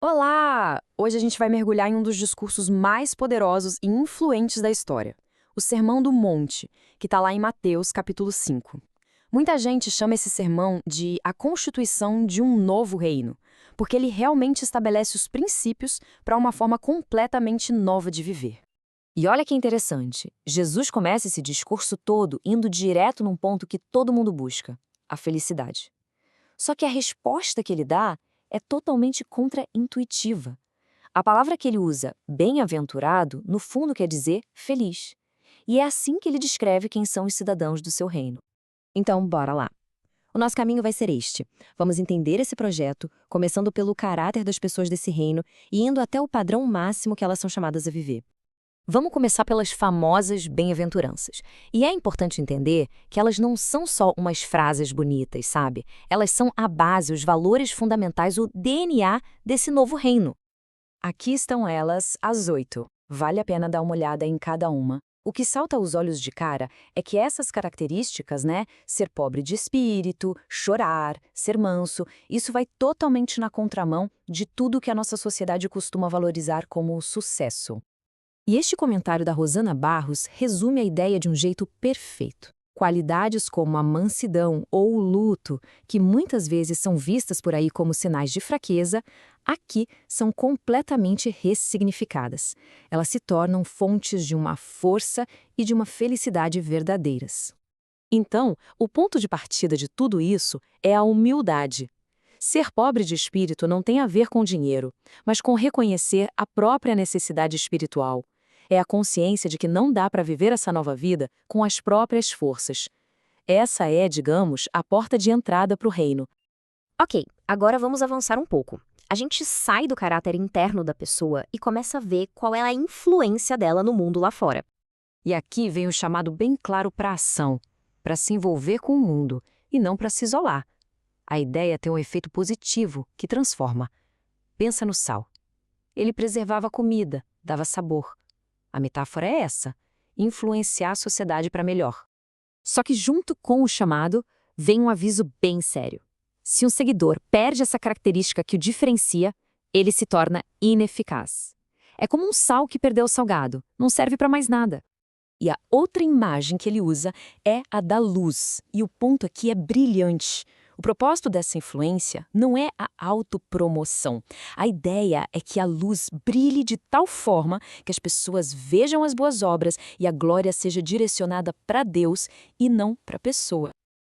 Olá! Hoje a gente vai mergulhar em um dos discursos mais poderosos e influentes da história, o Sermão do Monte, que está lá em Mateus, capítulo 5. Muita gente chama esse sermão de a constituição de um novo reino, porque ele realmente estabelece os princípios para uma forma completamente nova de viver. E olha que interessante, Jesus começa esse discurso todo indo direto num ponto que todo mundo busca, a felicidade. Só que a resposta que ele dá é totalmente contraintuitiva. A palavra que ele usa, bem-aventurado, no fundo quer dizer feliz. E é assim que ele descreve quem são os cidadãos do seu reino. Então, bora lá. O nosso caminho vai ser este. Vamos entender esse projeto, começando pelo caráter das pessoas desse reino e indo até o padrão máximo que elas são chamadas a viver. Vamos começar pelas famosas bem-aventuranças. E é importante entender que elas não são só umas frases bonitas, sabe? Elas são a base, os valores fundamentais, o DNA desse novo reino. Aqui estão elas, as 8. Vale a pena dar uma olhada em cada uma. O que salta aos olhos de cara é que essas características, né? Ser pobre de espírito, chorar, ser manso, isso vai totalmente na contramão de tudo que a nossa sociedade costuma valorizar como sucesso. E este comentário da Rosana Barros resume a ideia de um jeito perfeito. Qualidades como a mansidão ou o luto, que muitas vezes são vistas por aí como sinais de fraqueza, aqui são completamente ressignificadas. Elas se tornam fontes de uma força e de uma felicidade verdadeiras. Então, o ponto de partida de tudo isso é a humildade. Ser pobre de espírito não tem a ver com dinheiro, mas com reconhecer a própria necessidade espiritual. É a consciência de que não dá para viver essa nova vida com as próprias forças. Essa é, digamos, a porta de entrada para o reino. Ok, agora vamos avançar um pouco. A gente sai do caráter interno da pessoa e começa a ver qual é a influência dela no mundo lá fora. E aqui vem o chamado bem claro para a ação, para se envolver com o mundo e não para se isolar. A ideia tem um efeito positivo que transforma. Pensa no sal. Ele preservava a comida, dava sabor. A metáfora é essa: influenciar a sociedade para melhor. Só que junto com o chamado, vem um aviso bem sério. Se um seguidor perde essa característica que o diferencia, ele se torna ineficaz. É como um sal que perdeu o salgado, não serve para mais nada. E a outra imagem que ele usa é a da luz, e o ponto aqui é brilhante. O propósito dessa influência não é a autopromoção. A ideia é que a luz brilhe de tal forma que as pessoas vejam as boas obras e a glória seja direcionada para Deus e não para a pessoa.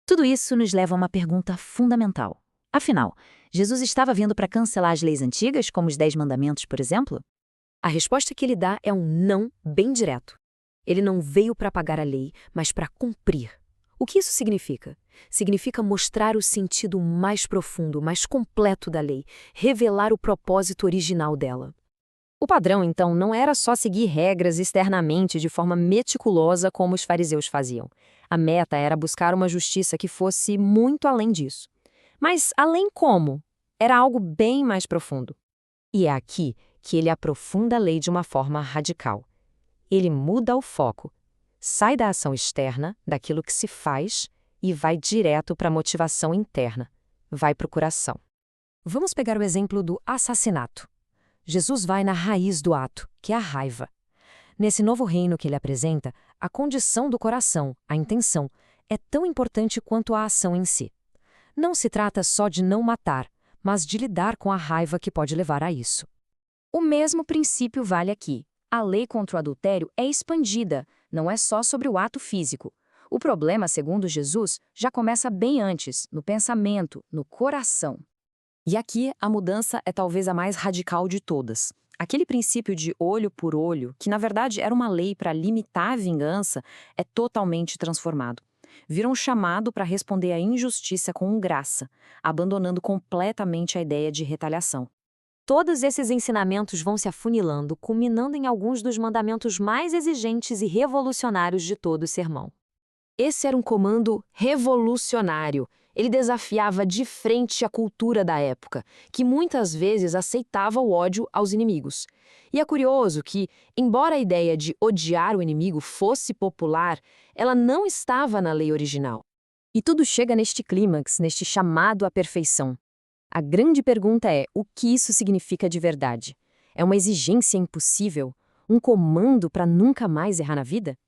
Tudo isso nos leva a uma pergunta fundamental. Afinal, Jesus estava vindo para cancelar as leis antigas, como os 10 mandamentos, por exemplo? A resposta que ele dá é um não bem direto. Ele não veio para apagar a lei, mas para cumprir. O que isso significa? Significa mostrar o sentido mais profundo, mais completo da lei, revelar o propósito original dela. O padrão, então, não era só seguir regras externamente de forma meticulosa como os fariseus faziam. A meta era buscar uma justiça que fosse muito além disso. Mas além como? Era algo bem mais profundo. E é aqui que ele aprofunda a lei de uma forma radical. Ele muda o foco. Sai da ação externa, daquilo que se faz, e vai direto para a motivação interna. Vai para o coração. Vamos pegar o exemplo do assassinato. Jesus vai na raiz do ato, que é a raiva. Nesse novo reino que ele apresenta, a condição do coração, a intenção, é tão importante quanto a ação em si. Não se trata só de não matar, mas de lidar com a raiva que pode levar a isso. O mesmo princípio vale aqui. A lei contra o adultério é expandida, não é só sobre o ato físico. O problema, segundo Jesus, já começa bem antes, no pensamento, no coração. E aqui a mudança é talvez a mais radical de todas. Aquele princípio de olho por olho, que na verdade era uma lei para limitar a vingança, é totalmente transformado. Vira um chamado para responder à injustiça com graça, abandonando completamente a ideia de retaliação. Todos esses ensinamentos vão se afunilando, culminando em alguns dos mandamentos mais exigentes e revolucionários de todo o sermão. Esse era um comando revolucionário. Ele desafiava de frente a cultura da época, que muitas vezes aceitava o ódio aos inimigos. E é curioso que, embora a ideia de odiar o inimigo fosse popular, ela não estava na lei original. E tudo chega neste clímax, neste chamado à perfeição. A grande pergunta é: o que isso significa de verdade? É uma exigência impossível? Um comando para nunca mais errar na vida?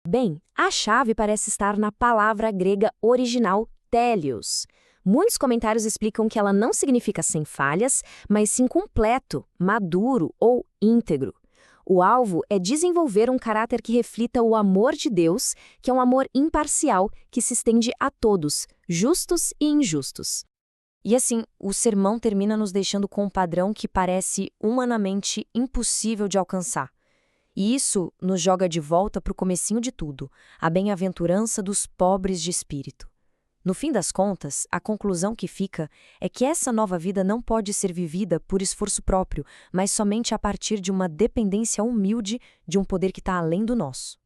Bem, a chave parece estar na palavra grega original télios. Muitos comentários explicam que ela não significa sem falhas, mas sim completo, maduro ou íntegro. O alvo é desenvolver um caráter que reflita o amor de Deus, que é um amor imparcial que se estende a todos, justos e injustos. E assim, o sermão termina nos deixando com um padrão que parece humanamente impossível de alcançar. E isso nos joga de volta para o comecinho de tudo, a bem-aventurança dos pobres de espírito. No fim das contas, a conclusão que fica é que essa nova vida não pode ser vivida por esforço próprio, mas somente a partir de uma dependência humilde de um poder que está além do nosso.